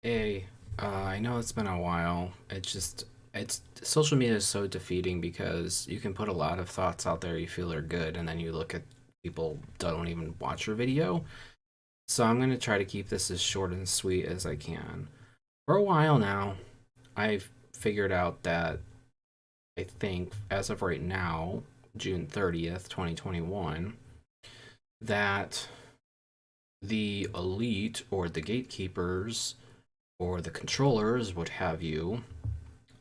Hey, I know it's been a while. It's social media is so defeating because you can put a lot of thoughts out there you feel are good, and then you look at people don't even watch your video. So I'm gonna try to keep this as short and sweet as I can. For a while now, I've figured out that I think as of right now, June 30th, 2021, that the elite or the gatekeepers or the controllers, what have you,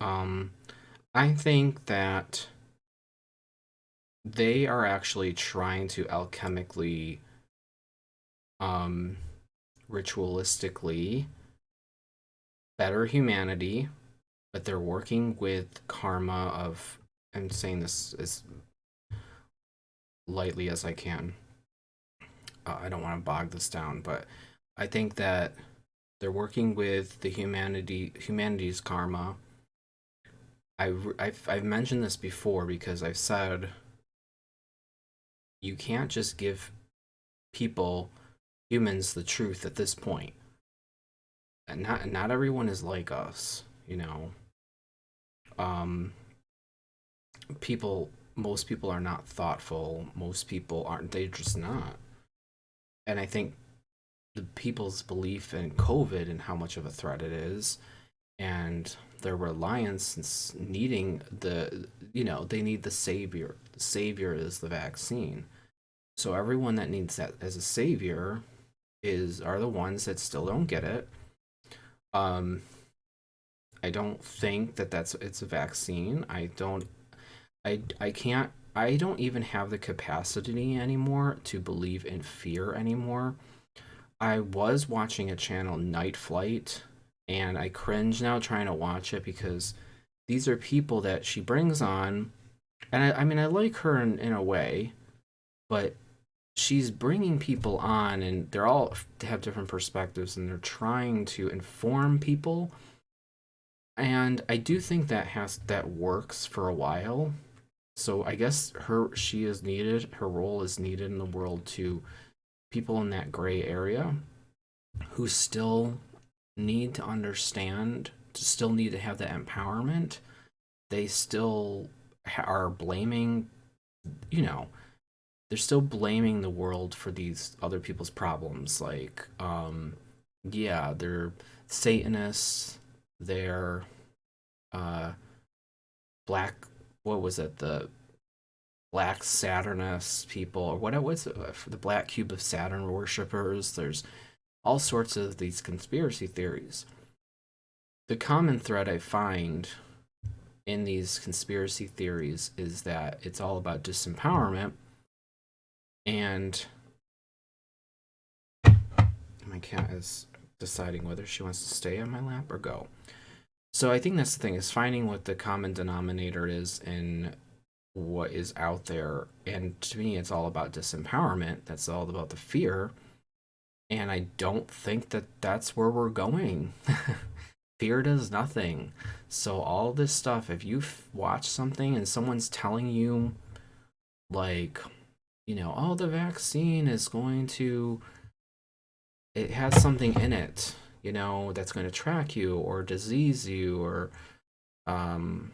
Um, I think that they are actually trying to alchemically, um, ritualistically better humanity, but they're working with karma of, I'm saying this as lightly as I can. I don't want to bog this down, but I think that they're working with the humanity's karma. I've mentioned this before because I've said you can't just give people humans the truth at this point. And not everyone is like us, you know. Um people Most people are not thoughtful. Most people aren't, they're just not. And I think the people's belief in COVID and how much of a threat it is and their reliance and needing they need the savior. The savior is the vaccine. So everyone that needs that as a savior is are the ones that still don't get it. Um, I don't think that it's a vaccine. I can't. I don't even have the capacity anymore to believe in fear anymore. I was watching a channel, Night Flight, and I cringe now trying to watch it because these are people that she brings on, and I mean I like her in a way, but she's bringing people on, and they're all have different perspectives, and they're trying to inform people, and I do think that works for a while. So I guess she is needed. Her role is needed in the world to people in that gray area who still need to understand, still need to have that empowerment. They still are blaming, you know, they're still blaming the world for these other people's problems. Like, yeah, they're Satanists. They're uh, black. What was it? The black Saturnus people, or what it was, for the black cube of Saturn worshippers. There's all sorts of these conspiracy theories. The common thread I find in these conspiracy theories is that it's all about disempowerment, and my cat is deciding whether she wants to stay on my lap or go. So I think that's the thing, is finding what the common denominator is in what is out there. And to me, it's all about disempowerment. That's all about the fear. And I don't think that that's where we're going. Fear does nothing. So all this stuff, if you watch something and someone's telling you, like, oh, the vaccine is going to, it has something in it, that's going to track you or disease you, or, um,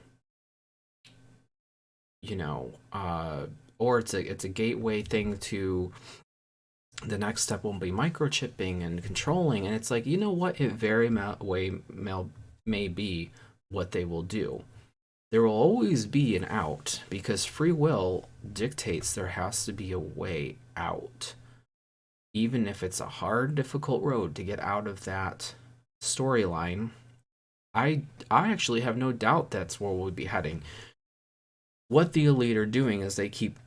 you know, uh, or it's a gateway thing to the next step will be microchipping and controlling, and it's like, you know what, it very may be what they will do. There will always be an out because free will dictates there has to be a way out, even if it's a hard, difficult road to get out of that storyline. I actually have no doubt that's where we'll be heading. What the elite are doing is they keep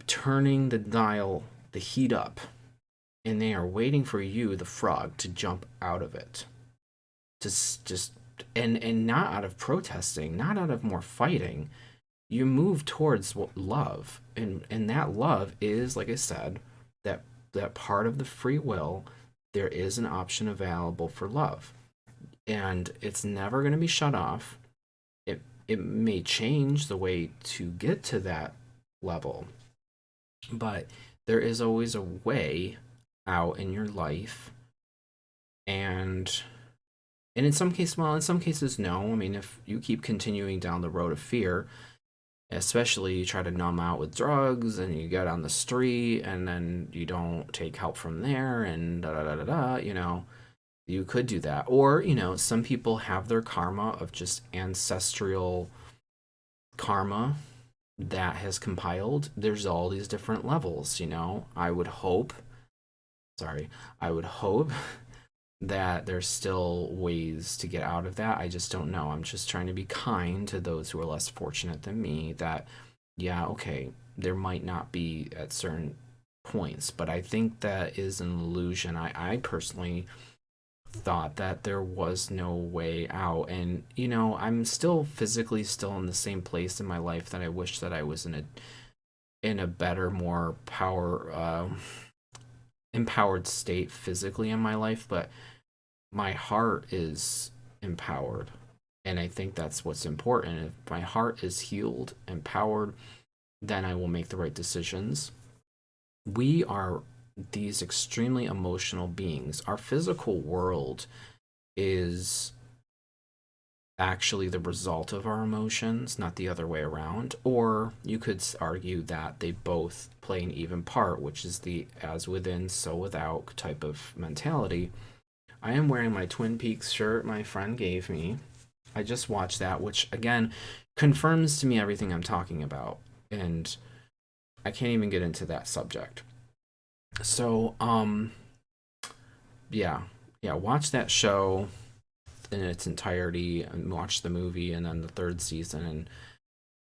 turning the dial, the heat up, and they are waiting for you, the frog, to jump out of it. Just and not out of protesting, not out of more fighting. You move towards love, and that love is, like I said, that part of the free will. There is an option available for love, and it's never going to be shut off. It may change the way to get to that level, but there is always a way out in your life, And in some cases, well, in some cases, no. I mean, if you keep continuing down the road of fear, especially you try to numb out with drugs and you get on the street and then you don't take help from there and da da da da da, you could do that. Or, some people have their karma of just ancestral karma that has compiled. There's all these different levels, I would hope, sorry, I would hope that there's still ways to get out of that. I just don't know. I'm just trying to be kind to those who are less fortunate than me that, yeah, okay, there might not be at certain points, but I think that is an illusion. I personally thought that there was no way out. And, I'm still physically still in the same place in my life that I wish that I was in a better, more empowered state physically in my life, but my heart is empowered. And I think that's what's important. If my heart is healed, empowered, then I will make the right decisions. We are these extremely emotional beings. Our physical world is actually the result of our emotions, not the other way around. Or you could argue that they both play an even part, which is the as within, so without type of mentality. I am wearing my Twin Peaks shirt my friend gave me. I just watched that, which again confirms to me everything I'm talking about. And I can't even get into that subject. So, yeah, watch that show in its entirety and watch the movie and then the third season. And,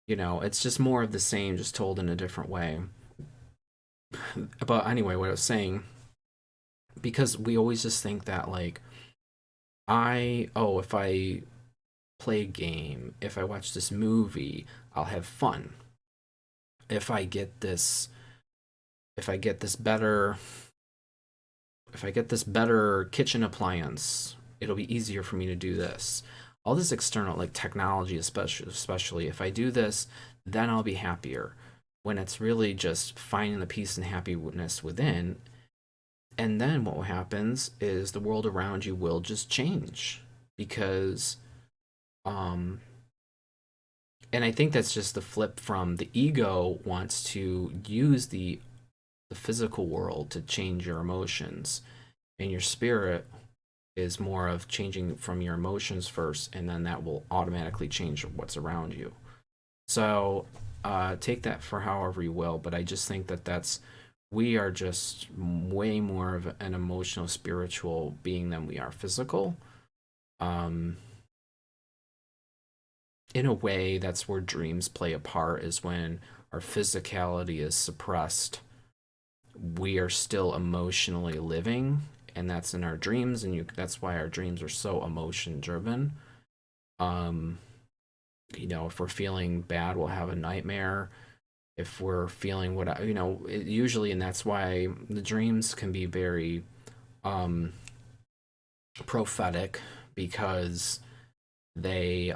it's just more of the same, just told in a different way. But anyway, what I was saying, because we always just think that, like, if I play a game, if I watch this movie, I'll have fun. If I get this better kitchen appliance, it'll be easier for me to do this. All this external, like technology, especially if I do this, then I'll be happier. When it's really just finding the peace and happiness within. And then what happens is the world around you will just change because, and I think that's just the flip from the ego wants to use the physical world to change your emotions, and your spirit is more of changing from your emotions first, and then that will automatically change what's around you. So take that for however you will, but I just think that we are just way more of an emotional, spiritual being than we are physical. In a way, that's where dreams play a part, is when our physicality is suppressed. We are still emotionally living, and that's in our dreams, and that's why our dreams are so emotion driven. If we're feeling bad, we'll have a nightmare. If we're feeling usually, and that's why the dreams can be very prophetic, because they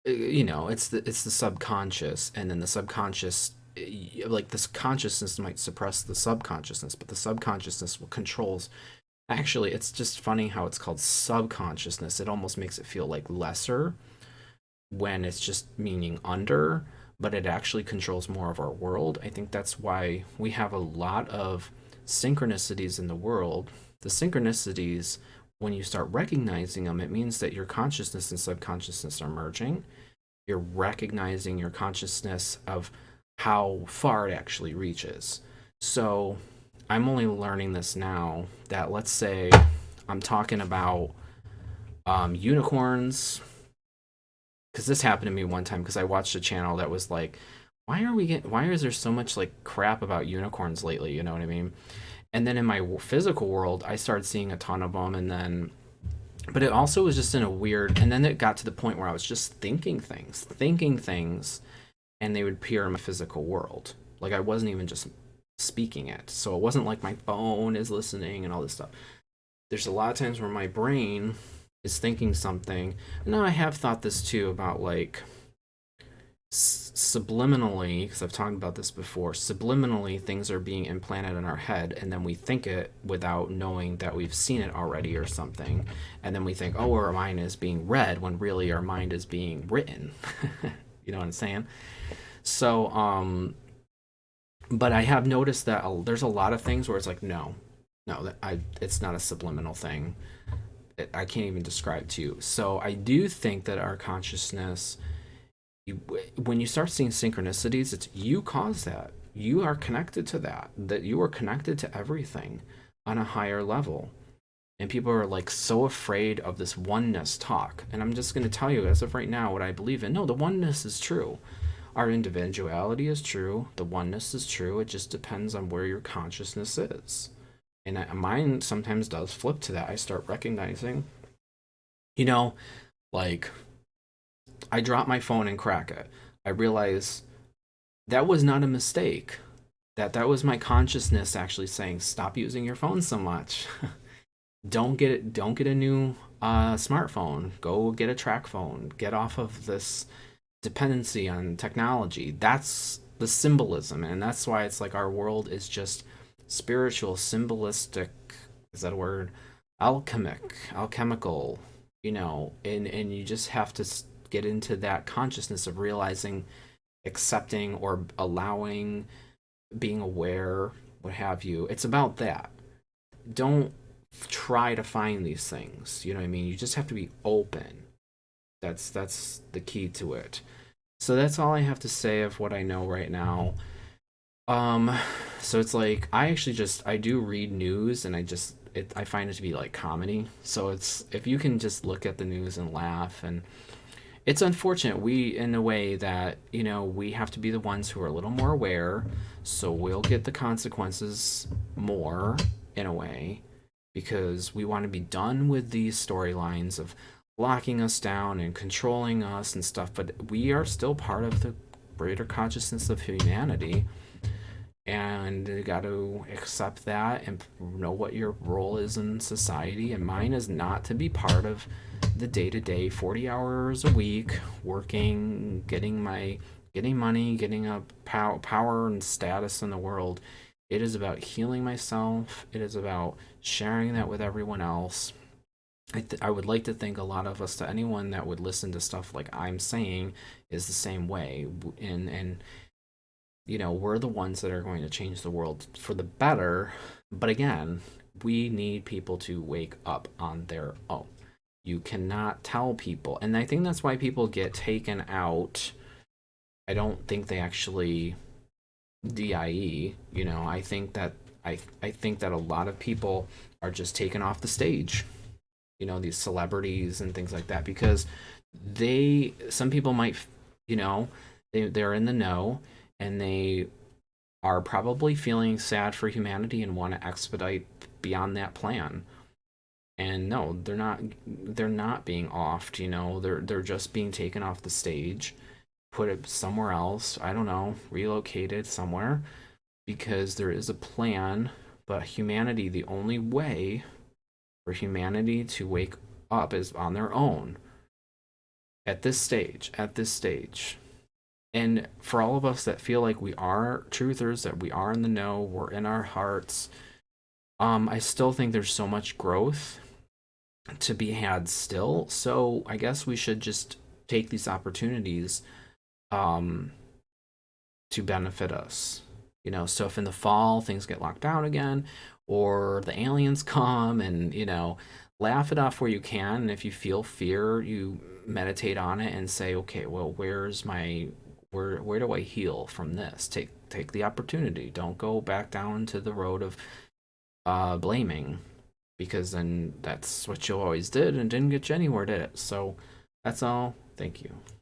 it's the subconscious, and then the subconscious, like, this consciousness might suppress the subconsciousness, but the subconsciousness controls. Actually, it's just funny how it's called subconsciousness. It almost makes it feel like lesser when it's just meaning under, but it actually controls more of our world. I think that's why we have a lot of synchronicities in the world. The synchronicities, when you start recognizing them, it means that your consciousness and subconsciousness are merging. You're recognizing your consciousness of how far it actually reaches. So I'm only learning this now, that let's say I'm talking about unicorns, because this happened to me one time, because I watched a channel that was like, why is there so much like crap about unicorns lately, you know what I mean? And then in my physical world, I started seeing a ton of them, and then, but it also was just in a weird, and then it got to the point where I was just thinking things, and they would appear in my physical world. Like, I wasn't even just speaking it. So it wasn't like my phone is listening and all this stuff. There's a lot of times where my brain is thinking something. And now I have thought this too about, like, subliminally, because I've talked about this before, subliminally things are being implanted in our head, and then we think it without knowing that we've seen it already or something. And then we think, oh, our mind is being read when really our mind is being written. You know what I'm saying? So, but I have noticed that there's a lot of things where it's like, no, no, it's not a subliminal thing. I can't even describe to you. So I do think that our consciousness, you, when you start seeing synchronicities, it's you cause that. You are connected to that. That you are connected to everything on a higher level. And people are like so afraid of this oneness talk. And I'm just going to tell you, as of right now, what I believe in. No, the oneness is true. Our individuality is true. The oneness is true. It just depends on where your consciousness is. And mine sometimes does flip to that. I start recognizing, you know, like I drop my phone and crack it. I realize that was not a mistake. That was my consciousness actually saying, stop using your phone so much. Don't get a new smartphone. Go get a track phone. Get off of this dependency on technology. That's the symbolism, and that's why it's like our world is just spiritual, symbolistic. Is that a word? Alchemical. And you just have to get into that consciousness of realizing, accepting, or allowing, being aware, what have you. It's about that. Don't try to find these things. You know what I mean? You just have to be open. That's the key to it. So that's all I have to say of what I know right now. Um, so it's like I do read news, and I find it to be like comedy. So it's if you can just look at the news and laugh, and it's unfortunate we in a way that we have to be the ones who are a little more aware, so we'll get the consequences more in a way, because we want to be done with these storylines of locking us down and controlling us and stuff, but we are still part of the greater consciousness of humanity, and you got to accept that and know what your role is in society. And mine is not to be part of the day-to-day 40 hours a week working, getting money, getting a power and status in the world. It is about healing myself. It is about sharing that with everyone else. I would like to think a lot of us, to anyone that would listen to stuff like I'm saying, is the same way. And we're the ones that are going to change the world for the better. But again, we need people to wake up on their own. You cannot tell people. And I think that's why people get taken out. I don't think they actually DIE. I think that a lot of people are just taken off the stage. These celebrities and things like that, because some people might, they're in the know, and they are probably feeling sad for humanity and want to expedite beyond that plan. And no, they're not being offed. They're just being taken off the stage, put it somewhere else. I don't know, relocated somewhere, because there is a plan. But humanity, the only way for humanity to wake up is on their own at this stage. And for all of us that feel like we are truthers, that we are in the know, we're in our hearts, I still think there's so much growth to be had still. So I guess we should just take these opportunities um, to benefit us. So if in the fall things get locked down again, or the aliens come, and laugh it off where you can. And if you feel fear, you meditate on it and say, okay, well, where do I heal from this? Take the opportunity. Don't go back down to the road of blaming, because then that's what you always did and didn't get you anywhere, did it? So that's all. Thank you.